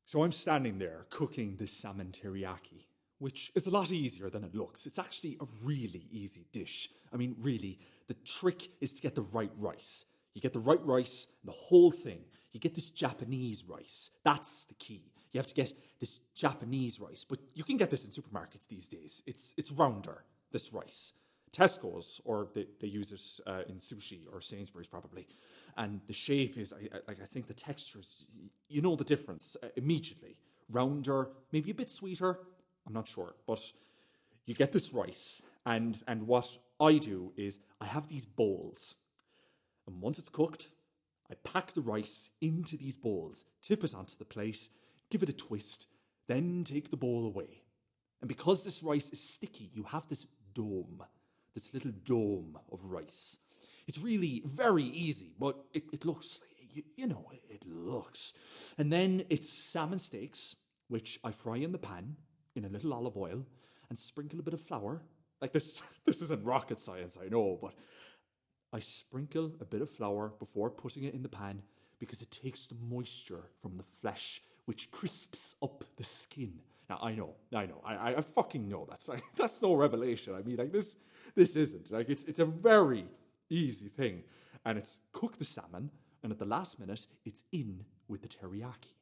So I'm standing there cooking this salmon teriyaki, which is a lot easier than it looks. It's actually a really easy dish. I mean, really, the trick is to get the right rice. You get the right rice, the whole thing. You get this Japanese rice. That's the key. You have to get this Japanese rice, but you can get this in supermarkets these days. It's rounder, this rice. Tesco's, or they use it in sushi, or Sainsbury's probably. And the shape is, I think the texture is, you know the difference immediately. Rounder, maybe a bit sweeter, I'm not sure. But you get this rice, and what I do is I have these bowls. And once it's cooked, I pack the rice into these bowls, tip it onto the plate, give it a twist, then take the bowl away. And because this rice is sticky, you have this dome, this little dome of rice. It's really very easy, but it looks, you know, it looks. And then it's salmon steaks, which I fry in the pan in a little olive oil and sprinkle a bit of flour. Like this isn't rocket science, I know, but I sprinkle a bit of flour before putting it in the pan because it takes the moisture from the flesh, which crisps up the skin. Now, I know, I fucking know. That's no revelation. I mean, like, this isn't. Like, it's a very easy thing. And it's cook the salmon, and at the last minute, it's in with the teriyaki,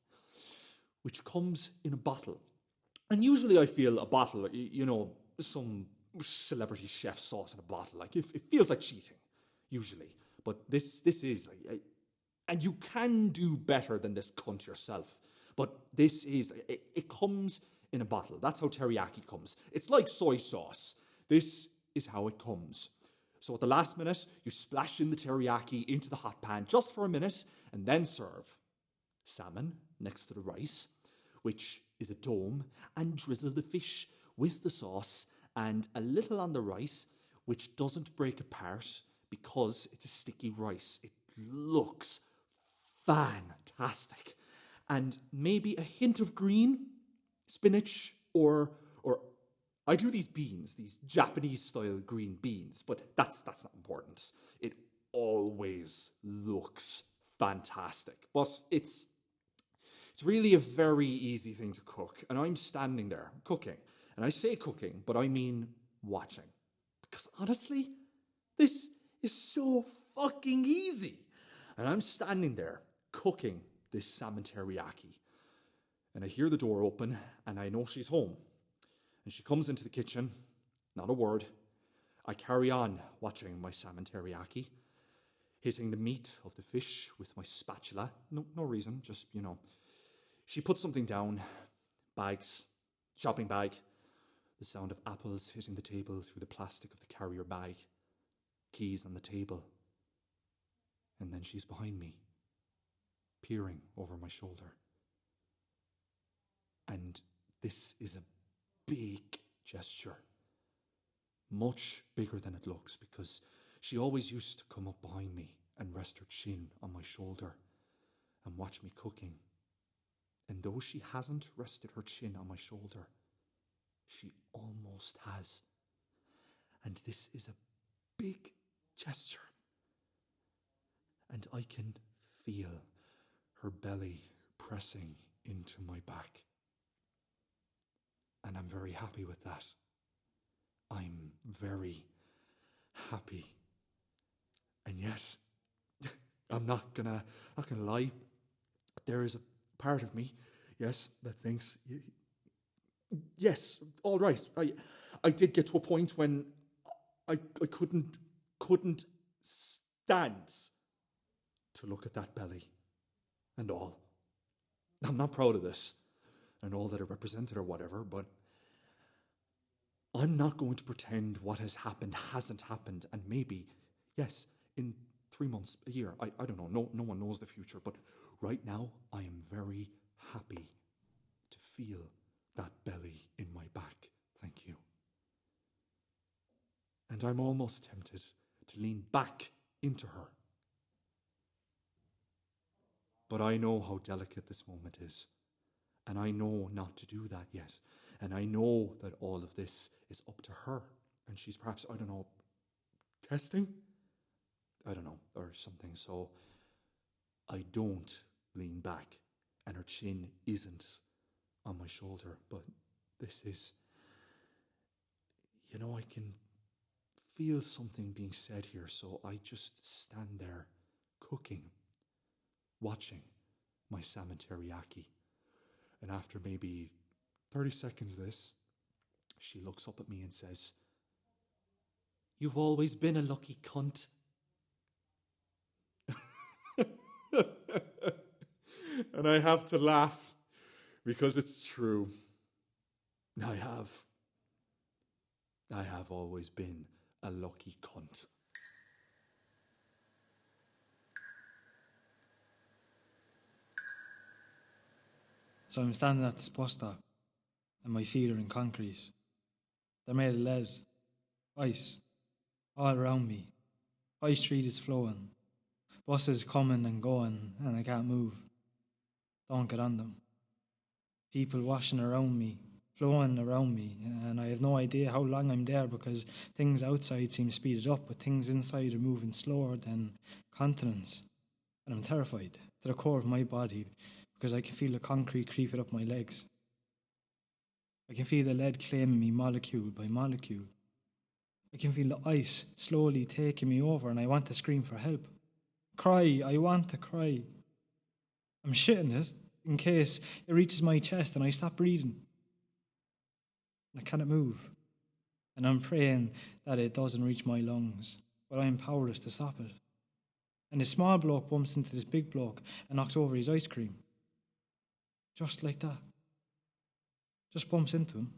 which comes in a bottle. And usually I feel a bottle, you know, some celebrity chef sauce in a bottle, like, it feels like cheating, usually. But this is, and you can do better than this cunt yourself. But this is, it comes in a bottle. That's how teriyaki comes. It's like soy sauce. This is how it comes. So at the last minute, you splash in the teriyaki into the hot pan just for a minute and then serve salmon next to the rice, which is a dome, and drizzle the fish with the sauce and a little on the rice, which doesn't break apart because it's a sticky rice. It looks fantastic. And maybe a hint of green, spinach, or I do these beans, these Japanese-style green beans, but that's not important. It always looks fantastic. But it's really a very easy thing to cook. And I'm standing there cooking. And I say cooking, but I mean watching. Because honestly, this is so fucking easy. And I'm standing there cooking this salmon teriyaki. And I hear the door open, and I know she's home. And she comes into the kitchen, not a word. I carry on watching my salmon teriyaki, hitting the meat of the fish with my spatula. No reason, just, you know. She puts something down, bags, shopping bag, the sound of apples hitting the table through the plastic of the carrier bag, keys on the table. And then she's behind me, peering over my shoulder. And this is a big gesture, much bigger than it looks, because she always used to come up behind me and rest her chin on my shoulder and watch me cooking. And though she hasn't rested her chin on my shoulder, she almost has. And this is a big gesture. And I can feel her belly pressing into my back. And I'm very happy with that. I'm very happy. And yes, I'm not gonna lie. There is a part of me, yes, that thinks, yes, all right. I did get to a point when I couldn't stand to look at that belly and all. I'm not proud of this and all that it represented or whatever, but I'm not going to pretend what has happened hasn't happened, and maybe, yes, in 3 months, a year, I don't know, no one knows the future, but right now I am very happy to feel that belly in my back. Thank you. And I'm almost tempted to lean back into her. But I know how delicate this moment is. And I know not to do that yet. And I know that all of this is up to her. And she's perhaps, I don't know, testing? I don't know, or something. So I don't lean back. and her chin isn't on my shoulder, but this is, I can feel something being said here, so I just stand there, cooking, watching my salmon teriyaki. And after maybe 30 seconds of this, she looks up at me and says, "You've always been a lucky cunt." And I have to laugh because it's true. I have always been a lucky cunt. So I'm standing at this bus stop, and my feet are in concrete. They're made of lead, ice, all around me. High street is flowing. Buses coming and going, and I can't move. Don't get on them. People washing around me, flowing around me, and I have no idea how long I'm there because things outside seem speeded up, but things inside are moving slower than continents. And I'm terrified to the core of my body because I can feel the concrete creeping up my legs. I can feel the lead claiming me molecule by molecule. I can feel the ice slowly taking me over, and I want to scream for help. Cry, I want to cry. I'm shitting it in case it reaches my chest and I stop breathing. And I cannot move. And I'm praying that it doesn't reach my lungs, but I am powerless to stop it. And this small bloke bumps into this big bloke and knocks over his ice cream. Just like that. Just bumps into him.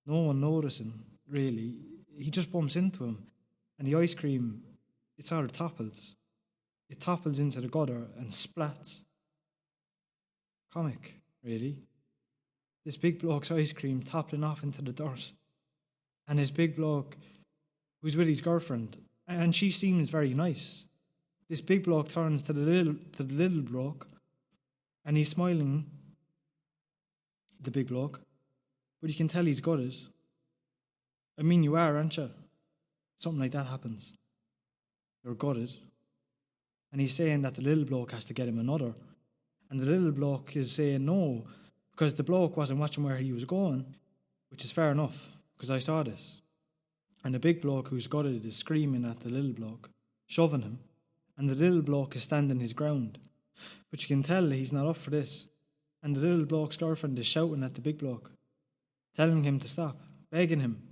No one noticing, really. He just bumps into him. And the ice cream, it sort of topples. It topples into the gutter and splats. Comic, really. This big bloke's ice cream toppling off into the dirt. And this big bloke who's with his girlfriend, and she seems very nice. This big bloke turns to the little bloke, and he's smiling, the big bloke, but you can tell he's gutted. I mean, you are, aren't you? Something like that happens. You're gutted. And he's saying that the little bloke has to get him another. And the little bloke is saying no, because the bloke wasn't watching where he was going, which is fair enough, because I saw this. And the big bloke who's gutted is screaming at the little bloke, shoving him, and the little bloke is standing his ground. But you can tell he's not up for this. And the little bloke's girlfriend is shouting at the big bloke, telling him to stop, begging him.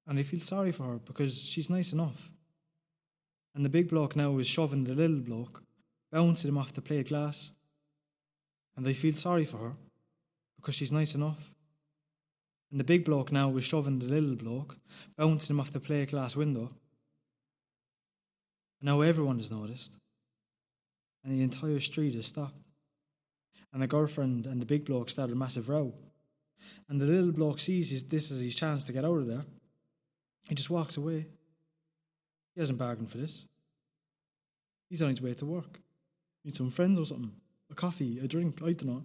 And I feel sorry for her because she's nice enough. And the big bloke now is shoving the little bloke, bouncing him off the plate glass. And I feel sorry for her because she's nice enough. And the big bloke now is shoving the little bloke, bouncing him off the plate glass window. And now everyone has noticed. And the entire street has stopped. And the girlfriend and the big bloke started a massive row. And the little bloke sees this as his chance to get out of there. He just walks away. He hasn't bargained for this. He's on his way to work. Meet some friends or something. A coffee, a drink, I don't know.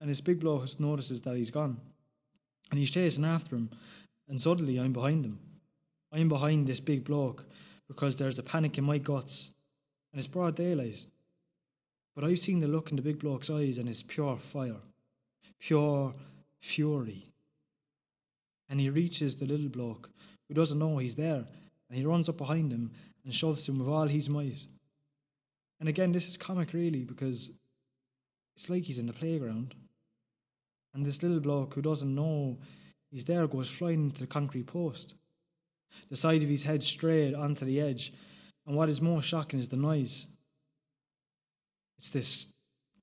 And this big bloke notices that he's gone. And he's chasing after him. And suddenly I'm behind him. I'm behind this big bloke because there's a panic in my guts. And it's broad daylight. But I've seen the look in the big bloke's eyes and it's pure fire. Pure fury. And he reaches the little bloke who doesn't know he's there. And he runs up behind him and shoves him with all his might. And again, this is comic really because it's like he's in the playground. And this little bloke who doesn't know he's there goes flying into the concrete post. The side of his head straight onto the edge. And what is more shocking is the noise. It's this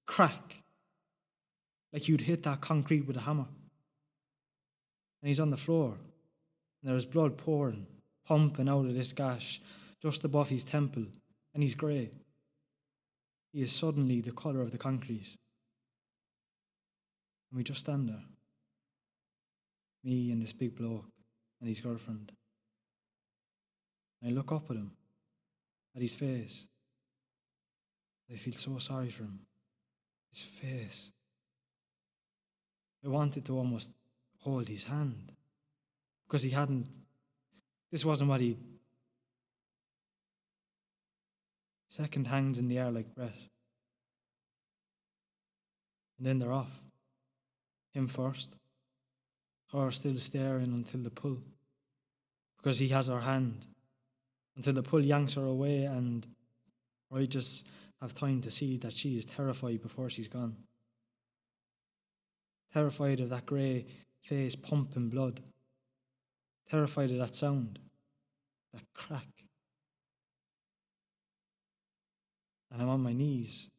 crack. Like you'd hit that concrete with a hammer. And he's on the floor. And there's blood pouring, pumping out of this gash just above his temple. And he's grey. He is suddenly the colour of the concrete. And we just stand there. Me and this big bloke and his girlfriend. And I look up at him, at his face. I feel so sorry for him. His face. I wanted to almost hold his hand. Because he hadn't. This wasn't what he. Second hangs in the air like breath. And then they're off. Him first. Her still staring until the pull. Because he has her hand. Until the pull yanks her away, and I just have time to see that she is terrified before she's gone. Terrified of that grey face pumping blood. Terrified of that sound. That crack. And I'm on my knees.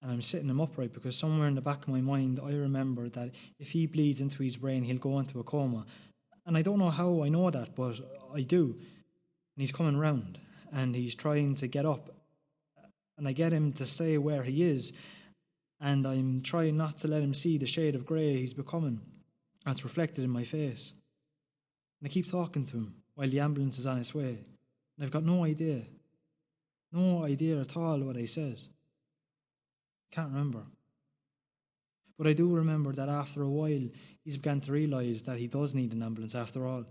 And I'm sitting him upright because somewhere in the back of my mind I remember that if he bleeds into his brain he'll go into a coma. And I don't know how I know that, but I do. And he's coming round and he's trying to get up. And I get him to stay where he is. And I'm trying not to let him see the shade of grey he's becoming. That's reflected in my face. And I keep talking to him while the ambulance is on its way. And I've got no idea at all what I said. Can't remember. But I do remember that after a while, he's began to realise that he does need an ambulance after all.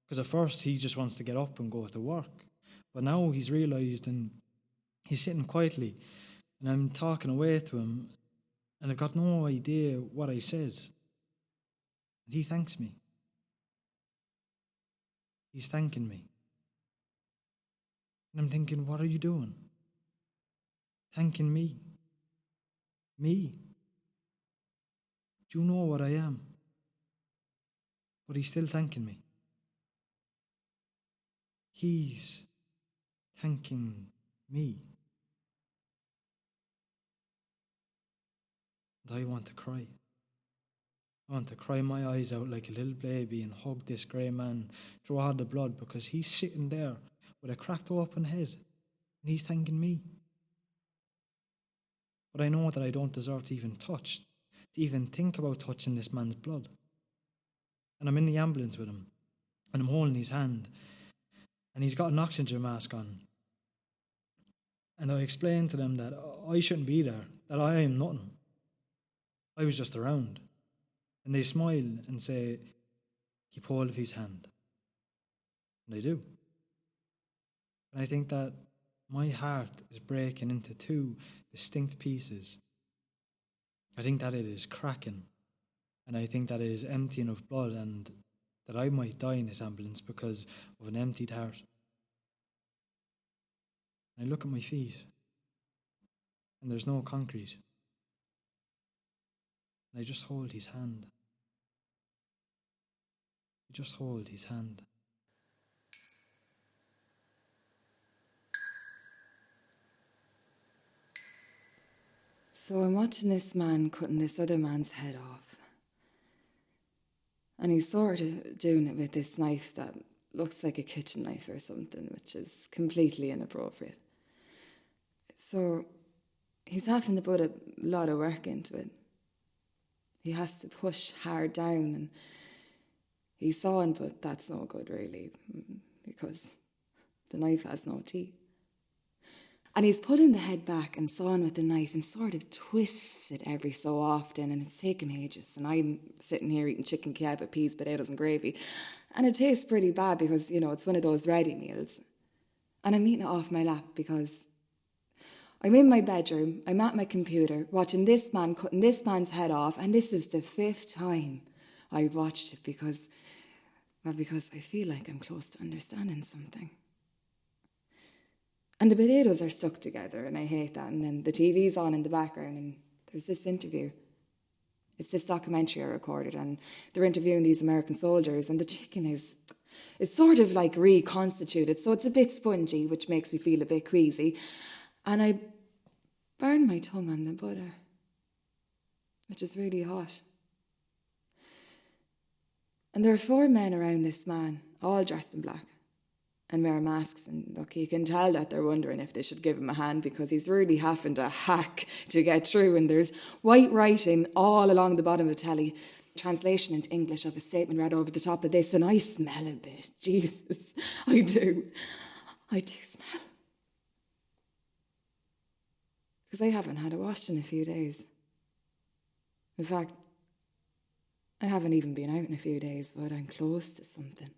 Because at first, he just wants to get up and go to work. But now he's realised, and he's sitting quietly, and I'm talking away to him, and I've got no idea what I said. And he thanks me. He's thanking me. And I'm thinking, what are you doing? Thanking me. Me. Do you know what I am? But he's still thanking me. He's thanking me. And I want to cry. I want to cry my eyes out like a little baby and hug this grey man, draw the blood, because he's sitting there with a cracked open head and he's thanking me. But I know that I don't deserve to even touch, to even think about touching this man's blood. And I'm in the ambulance with him, and I'm holding his hand, and he's got an oxygen mask on. And I explained to them that I shouldn't be there, that I am nothing. I was just around. And they smile and say, keep hold of his hand. And I do. And I think that my heart is breaking into two distinct pieces. I think that it is cracking. And I think that it is emptying of blood, and that I might die in this ambulance because of an emptied heart. And I look at my feet, and there's no concrete. And I just hold his hand. I just hold his hand. So I'm watching this man cutting this other man's head off. And he's sort of doing it with this knife that looks like a kitchen knife or something, which is completely inappropriate. So he's having to put a lot of work into it. He has to push hard down, and he's sawing, but that's no good really, because the knife has no teeth. And he's pulling the head back and sawing with the knife and sort of twists it every so often, and it's taking ages. And I'm sitting here eating chicken kebab with peas, potatoes and gravy. And it tastes pretty bad because, it's one of those ready meals. And I'm eating it off my lap because I'm in my bedroom, I'm at my computer, watching this man cutting this man's head off, and this is the 5th time I've watched it because I feel like I'm close to understanding something. And the potatoes are stuck together, and I hate that. And then the TV's on in the background, and there's this interview. It's this documentary I recorded, and they're interviewing these American soldiers, and the chicken it's sort of like reconstituted, so it's a bit spongy, which makes me feel a bit queasy. And I burn my tongue on the butter, which is really hot. And there are 4 men around this man, all dressed in black and wear masks, and look, you can tell that they're wondering if they should give him a hand because he's really having to hack to get through, and there's white writing all along the bottom of the telly, translation into English of a statement read over the top of this, and I smell a bit. Jesus, I do smell. Because I haven't had a wash in a few days. In fact, I haven't even been out in a few days, but I'm close to something.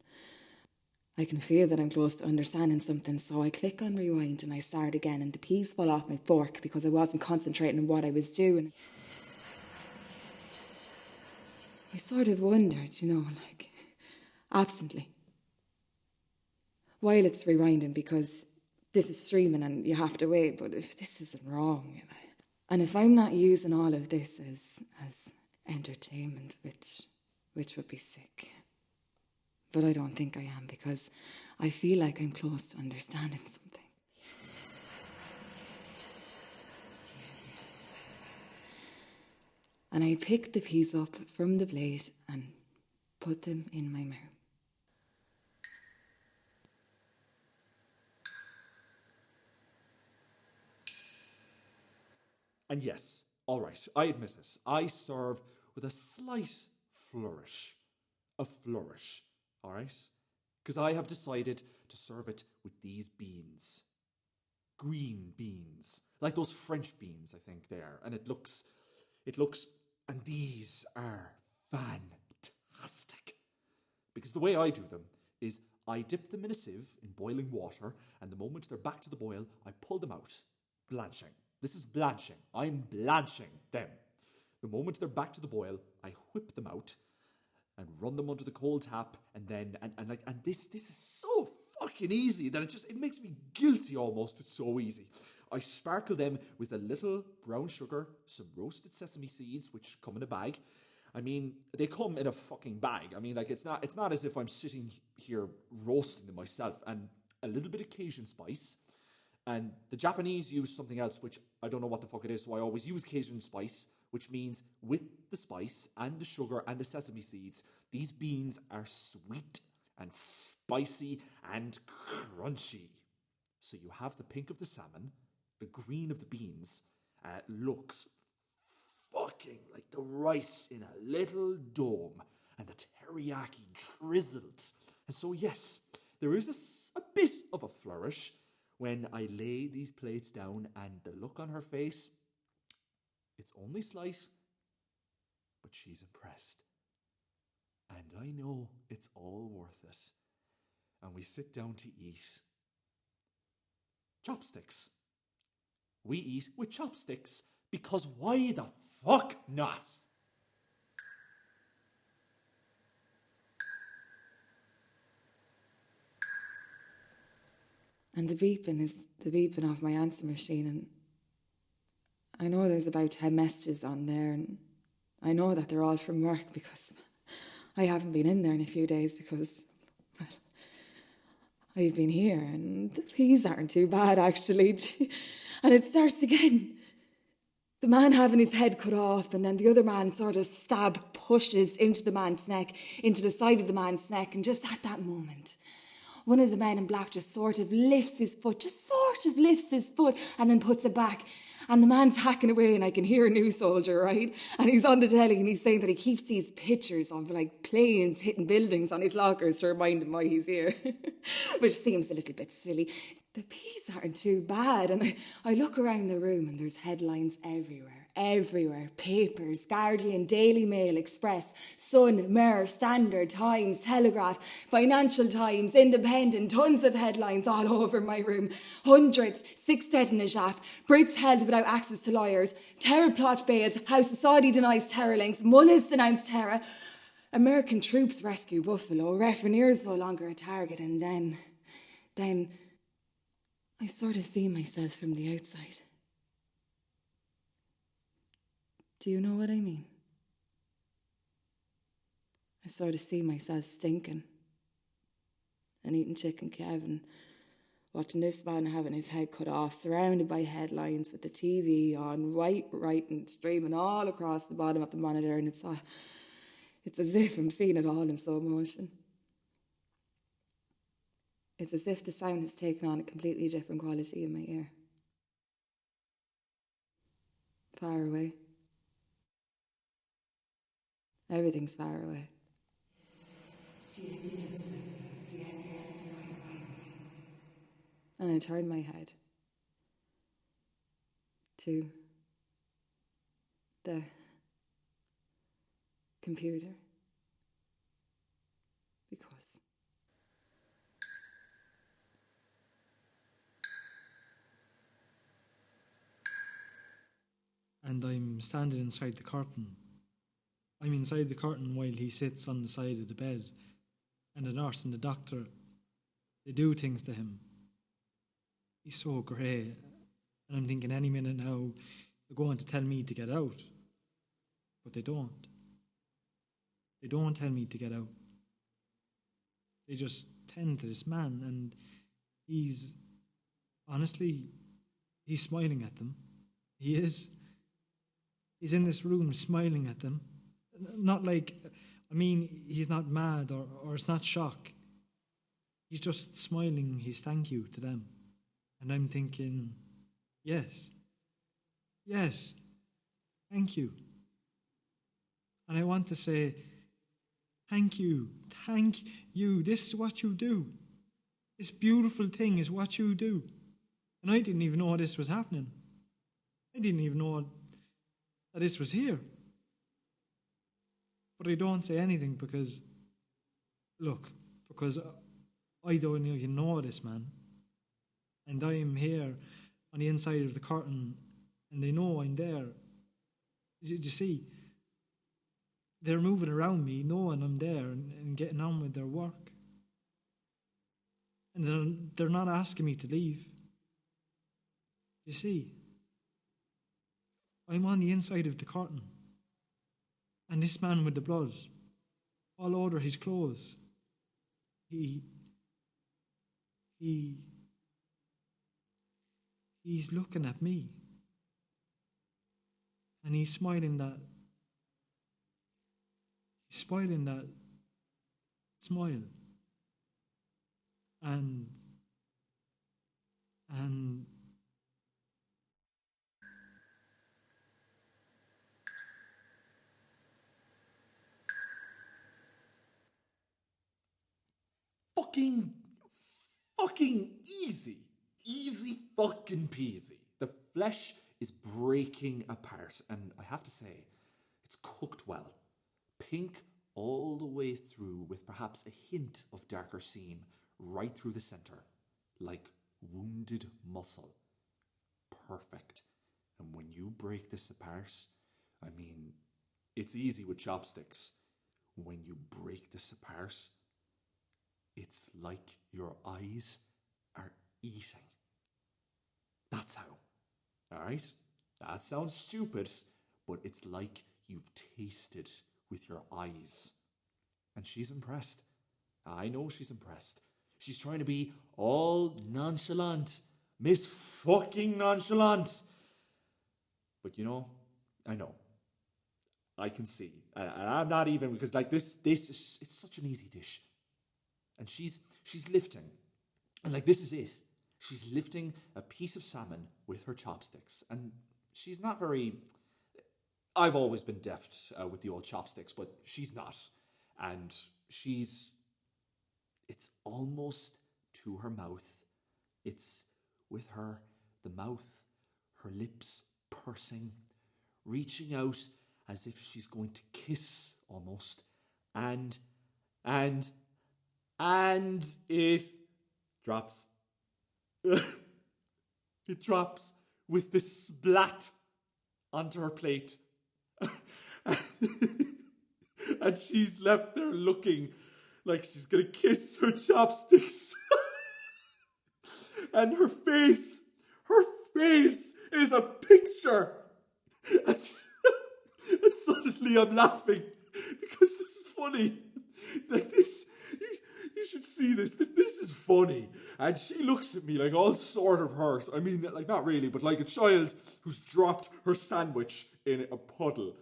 I can feel that I'm close to understanding something, so I click on rewind and I start again, and the peas fall off my fork because I wasn't concentrating on what I was doing. I sort of wondered, like, absently, while it's rewinding, because this is streaming and you have to wait, but if this isn't wrong, and if I'm not using all of this as entertainment, which would be sick. But I don't think I am, because I feel like I'm close to understanding something. And I picked the peas up from the plate and put them in my mouth. And yes, all right, I admit it. I serve with a slight flourish. A flourish, all right? Because I have decided to serve it with these beans. Green beans. Like those French beans, I think they are. And it looks, and these are fantastic. Because the way I do them is I dip them in a sieve in boiling water, and the moment they're back to the boil, I pull them out, blanching. This is blanching. I'm blanching them. The moment they're back to the boil, I whip them out and run them under the cold tap, and then and this is so fucking easy that it makes me guilty almost. It's so easy. I sparkle them with a little brown sugar, some roasted sesame seeds, which come in a bag. I mean, they come in a fucking bag. I mean, like, it's not as if I'm sitting here roasting them myself. And a little bit of Cajun spice. And the Japanese use something else, which I don't know what the fuck it is, so I always use Cajun spice, which means with the spice and the sugar and the sesame seeds, these beans are sweet and spicy and crunchy. So you have the pink of the salmon, the green of the beans, looks fucking like the rice in a little dome, and the teriyaki drizzled. And so yes, there is a bit of a flourish when I lay these plates down, and the look on her face, it's only slight, but she's impressed. And I know it's all worth it. And we sit down to eat. Chopsticks. We eat with chopsticks, because why the fuck not? And the beeping is the beeping of my answer machine, and I know there's about 10 messages on there, and I know that they're all from work, because I haven't been in there in a few days because, well, I've been here, and the peas aren't too bad, actually. And it starts again. The man having his head cut off, and then the other man sort of pushes into the man's neck, into the side of the man's neck, and just at that moment, one of the men in black just sort of lifts his foot, and then puts it back. And the man's hacking away, and I can hear a new soldier, right? And he's on the telly, and he's saying that he keeps these pictures of, like, planes hitting buildings on his lockers to remind him why he's here, which seems a little bit silly. The peas aren't too bad. And I look around the room, and there's headlines everywhere. Papers, Guardian, Daily Mail, Express, Sun, Mirror, Standard, Times, Telegraph, Financial Times, Independent, tons of headlines all over my room. Hundreds, 6 dead in a shaft, Brits held without access to lawyers, terror plot fails, House of Saudi denies terror links, mullahs denounce terror, American troops rescue Buffalo, refineers no longer a target, and then I sort of see myself from the outside. Do you know what I mean? I sort of see myself stinking and eating chicken Kevin, watching this man having his head cut off, surrounded by headlines with the TV on, right, and streaming all across the bottom of the monitor, and it's as if I'm seeing it all in slow motion. It's as if the sound has taken on a completely different quality in my ear. Far away. Everything's far away. And I turned my head to the computer, because and I'm standing inside the curtain, I'm inside the curtain while he sits on the side of the bed, and the nurse and the doctor, they do things to him. He's so grey, and I'm thinking any minute now they're going to tell me to get out. But they don't. They don't tell me to get out. They just tend to this man, and he's smiling at them. He is. He's in this room smiling at them. Not like, he's not mad or it's not shock. He's just smiling his thank you to them. And I'm thinking, yes, thank you. And I want to say, thank you. This is what you do. This beautiful thing is what you do. And I didn't even know this was happening. I didn't even know that this was here. But I don't say anything because I don't even know this man. And I am here on the inside of the curtain, and they know I'm there. Did you see? They're moving around me, knowing I'm there and getting on with their work. And they're not asking me to leave. You see? I'm on the inside of the curtain. And this man with the blood all over his clothes, he's looking at me. And he's smiling that smile. And fucking easy. Easy fucking peasy. The flesh is breaking apart, and I have to say, it's cooked well. Pink all the way through, with perhaps a hint of darker seam right through the centre, like wounded muscle. Perfect. And when you break this apart, it's easy with chopsticks. When you break this apart, it's like your eyes are eating. That's how. Alright? That sounds stupid, but it's like you've tasted with your eyes. And she's impressed. I know she's impressed. She's trying to be all nonchalant. Miss fucking nonchalant. But I know. I can see. And I'm not even, because this is, it's such an easy dish. And she's lifting. And this is it. She's lifting a piece of salmon with her chopsticks. And she's not very... I've always been deft with the old chopsticks, but she's not. And it's almost to her mouth. It's with the mouth, her lips pursing, reaching out as if she's going to kiss almost. And it drops. It drops with this splat onto her plate. And she's left there looking like she's going to kiss her chopsticks. And her face is a picture. And suddenly I'm laughing because this is funny. You should see this. This is funny. And she looks at me like all sort of hurt. Not really, but like a child who's dropped her sandwich in a puddle.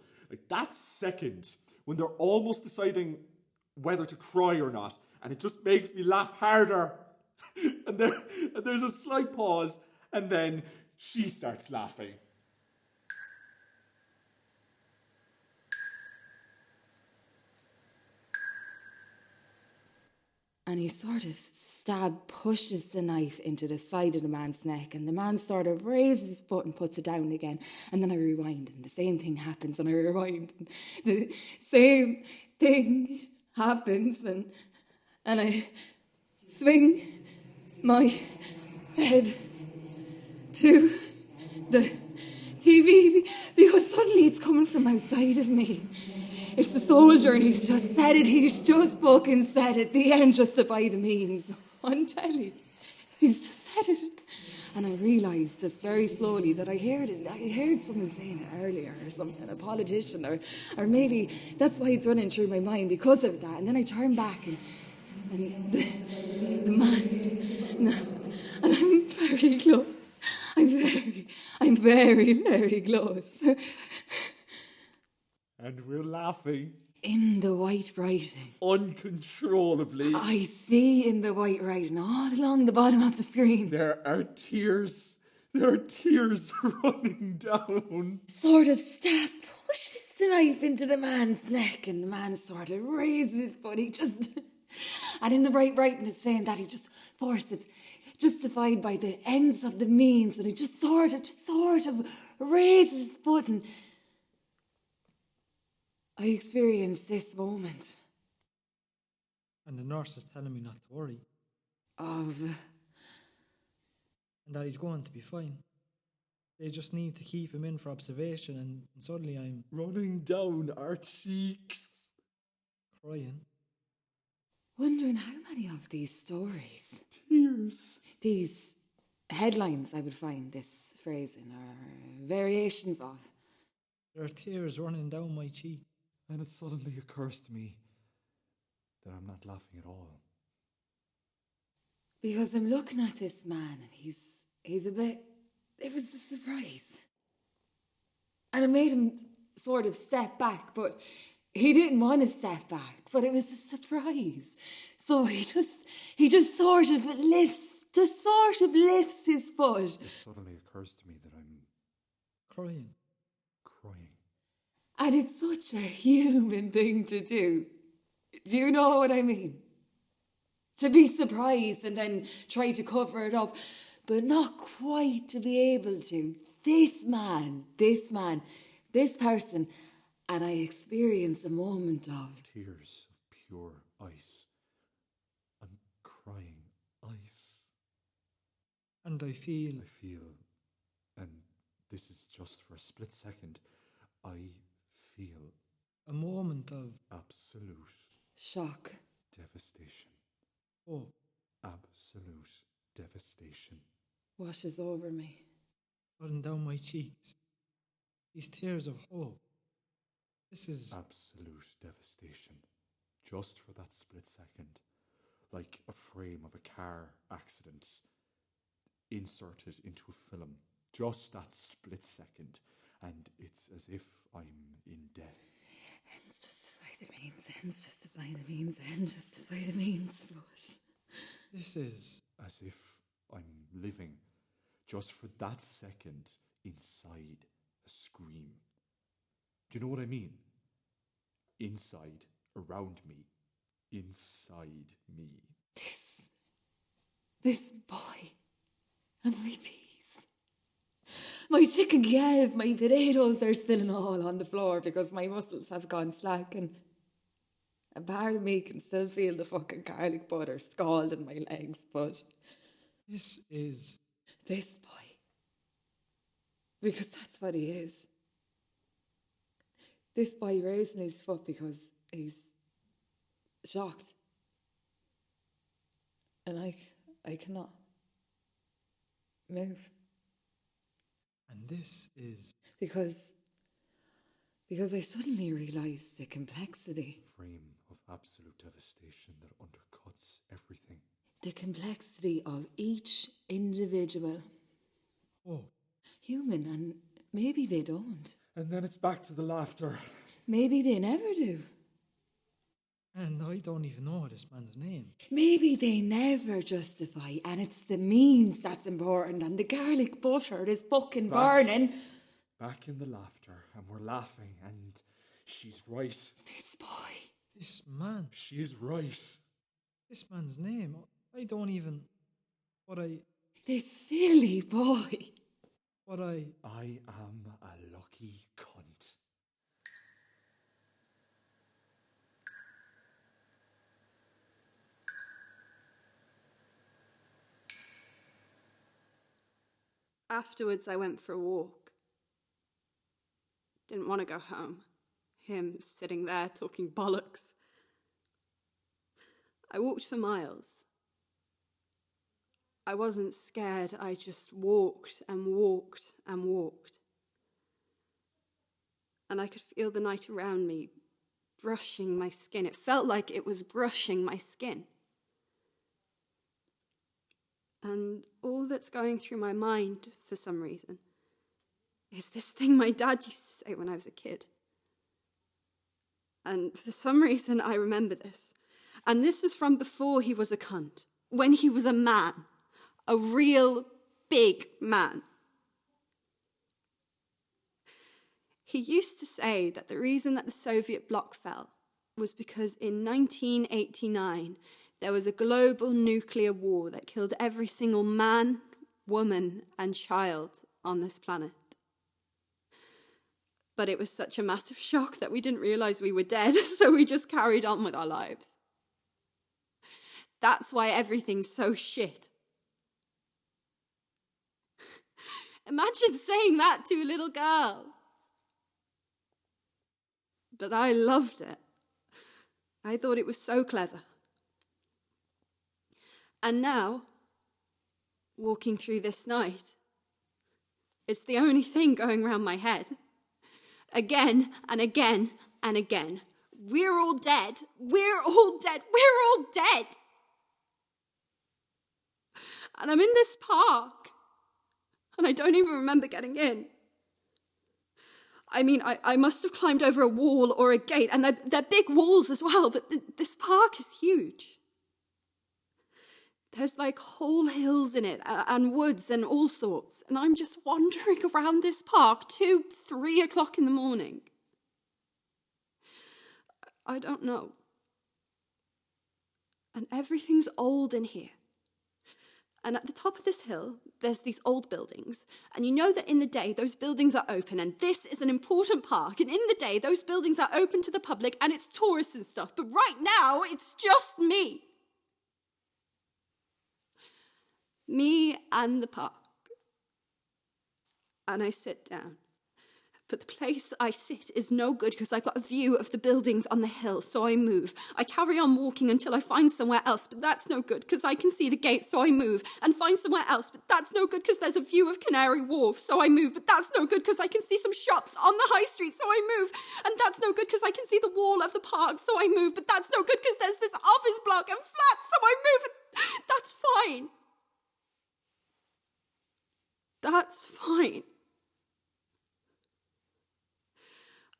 That second, when they're almost deciding whether to cry or not, and it just makes me laugh harder. And there's a slight pause, and then she starts laughing. And he sort of pushes the knife into the side of the man's neck, and the man sort of raises his foot and puts it down again. And then I rewind, and the same thing happens, and I rewind, and the same thing happens, and I swing my head to the TV because suddenly it's coming from outside of me. It's a soldier and he's just said it. He's just fucking said it. The end justify the means. I'm telling you. He's just said it. And I realised just very slowly that I heard someone saying it earlier or something, a politician, or maybe that's why it's running through my mind because of that. And then I turned back and the man, no, and I'm very close. I'm very, very close. And we're laughing. In the white writing. Uncontrollably. I see in the white writing all along the bottom of the screen. There are tears. There are tears running down. Sort of stab pushes the knife into the man's neck and the man sort of raises his foot. And in the right writing it's saying that he just forced it, justified by the ends of the means, and he just sort of raises his foot, and I experienced this moment. And the nurse is telling me not to worry. And that he's going to be fine. They just need to keep him in for observation, and suddenly I'm running down our cheeks. Crying. Wondering how many of these stories, tears, these headlines I would find this phrase in, or variations of. There are tears running down my cheek. And it suddenly occurs to me that I'm not laughing at all. Because I'm looking at this man and he's a bit, it was a surprise. And it made him sort of step back, but he didn't want to step back, but it was a surprise. So he just sort of lifts his foot. It suddenly occurs to me that I'm crying. And it's such a human thing to do. Do you know what I mean? To be surprised and then try to cover it up, but not quite to be able to. This person, and I experience a moment of tears of pure ice. I'm crying ice. And I feel, and this is just for a split second, I feel a moment of absolute shock, devastation. Oh, absolute devastation washes over me, running down my cheeks. These tears of hope. This is absolute devastation. Just for that split second, like a frame of a car accident inserted into a film. Just that split second. And it's as if I'm in death. Ends justify the means, ends justify the means, ends justify the means, but this is as if I'm living just for that second inside a scream. Do you know what I mean? Inside, around me, inside me. This boy and my peas. My chicken Kiev, my potatoes are spilling all on the floor because my muscles have gone slack, and a part of me can still feel the fucking garlic butter scalding my legs, but this is this boy. Because that's what he is. This boy raising his foot because he's shocked. And I cannot move. And this is because I suddenly realised the complexity. Frame of absolute devastation that undercuts everything. The complexity of each individual. Oh. Human, and maybe they don't. And then it's back to the laughter. Maybe they never do. And I don't even know this man's name. Maybe they never justify, and it's the means that's important, and the garlic butter is fucking burning. Back in the laughter, and we're laughing, and she's right. This boy. This man. She is right. This man's name. I don't even... This silly boy. I am a lucky cunt. Afterwards, I went for a walk. Didn't want to go home. him sitting there talking bollocks. I walked for miles. I wasn't scared, I just walked and walked and walked. And I could feel the night around me brushing my skin. It felt like it was brushing my skin. And all that's going through my mind, for some reason, is this thing my dad used to say when I was a kid. And for some reason, I remember this. And this is from before he was a cunt, when he was a man, a real big man. He used to say that the reason that the Soviet bloc fell was because in 1989, there was a global nuclear war that killed every single man, woman, and child on this planet. But it was such a massive shock that we didn't realize we were dead, so we just carried on with our lives. That's why everything's so shit. Imagine saying that to a little girl. But I loved it. I thought it was so clever. And now, walking through this night, it's the only thing going around my head. Again and again and again. We're all dead. We're all dead. We're all dead. And I'm in this park, and I don't even remember getting in. I mean, I must have climbed over a wall or a gate, and they're big walls as well, but this park is huge. There's like whole hills in it, and woods and all sorts, and I'm just wandering around this park 2, 3 o'clock in the morning. I don't know. And everything's old in here. And at the top of this hill, there's these old buildings. And you know that in the day, those buildings are open. And this is an important park. And in the day, those buildings are open to the public. And it's tourists and stuff. But right now, it's just me. Me and the park. And I sit down. But the place I sit is no good because I've got a view of the buildings on the hill, so I move. I carry on walking until I find somewhere else, but that's no good because I can see the gate, so I move. And find somewhere else, but that's no good because there's a view of Canary Wharf, so I move. But that's no good because I can see some shops on the high street, so I move. And that's no good because I can see the wall of the park, so I move. But that's no good because there's this office block and flats, so I move. That's fine. That's fine.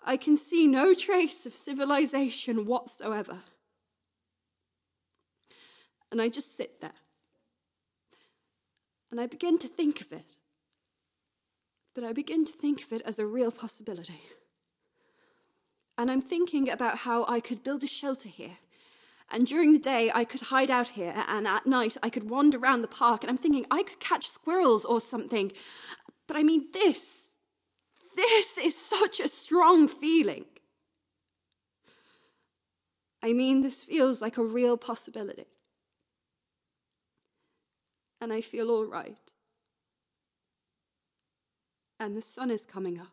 I can see no trace of civilization whatsoever. And I just sit there. And I begin to think of it. But I begin to think of it as a real possibility. And I'm thinking about how I could build a shelter here. And during the day, I could hide out here. And at night, I could wander around the park. And I'm thinking I could catch squirrels or something. But I mean, this is such a strong feeling. I mean, this feels like a real possibility. And I feel all right. And the sun is coming up.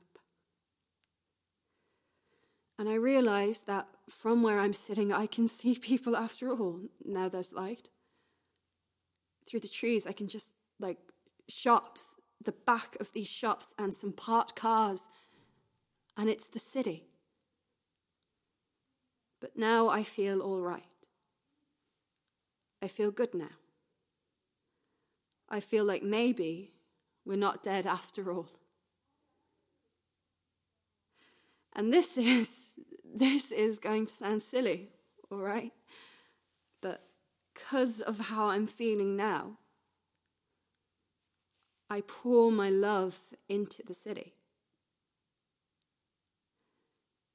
And I realize that from where I'm sitting, I can see people after all. Now there's light. Through the trees, I can just, shops, the back of these shops and some parked cars. And it's the city. But now I feel all right. I feel good now. I feel like maybe we're not dead after all. And this is going to sound silly, all right? But because of how I'm feeling now, I pour my love into the city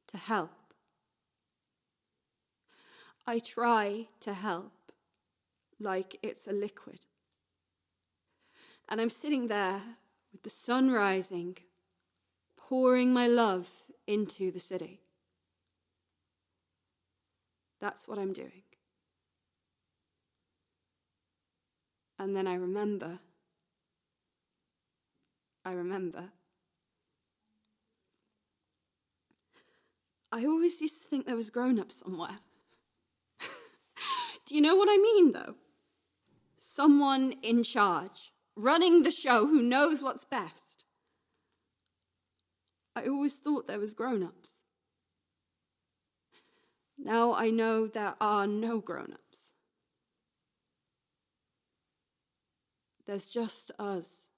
to help. I try to help like it's a liquid. And I'm sitting there with the sun rising, pouring my love into the city. That's what I'm doing. And then I remember. I always used to think there was grown-ups somewhere. Do you know what I mean, though? Someone in charge, running the show, who knows what's best. I always thought there was grown-ups. Now I know there are no grown-ups. There's just us.